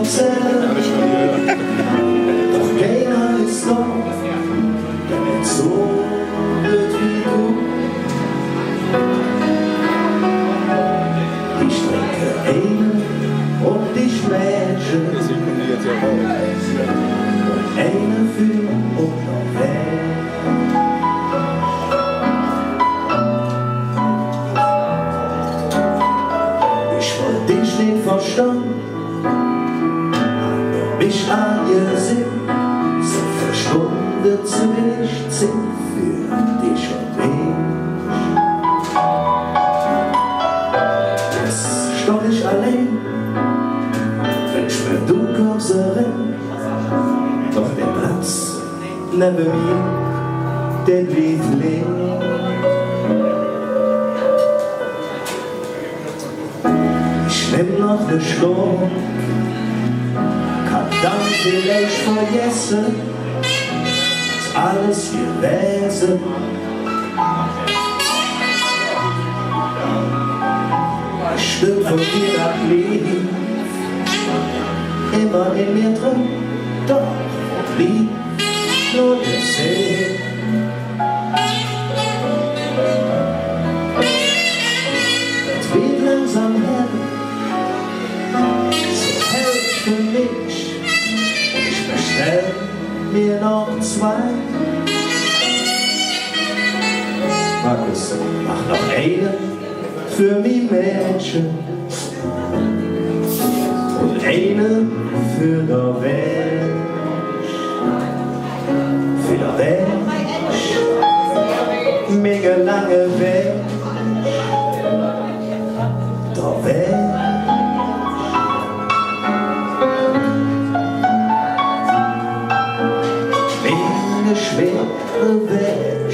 erzählen. Doch keiner ist da, der nicht so wird wie du. Ich trinke eine und ich Mädchen und eine für und noch weg. Ich wollte dich nicht verstanden, mich angesehen, so verschwunden zu wenig Sinn für dich und mich. Jetzt stopp ich allein, wenn ich mir du kommst rein, doch der Platz neben mir, der blieb leer. Ich nimm noch ne Schluck, kann dann vielleicht vergessen, was alles gewesen. Ein Stück von dir ablief, immer in mir drin, doch blieb nur der See. Es wird langsam hell, so hell für mich, und ich bestell mir noch zwei. Markus, mach noch eine für mich Mädchen und eine für der Welt. Für der Welt, mega lange Weg, der Welt. Mega schwere Weg,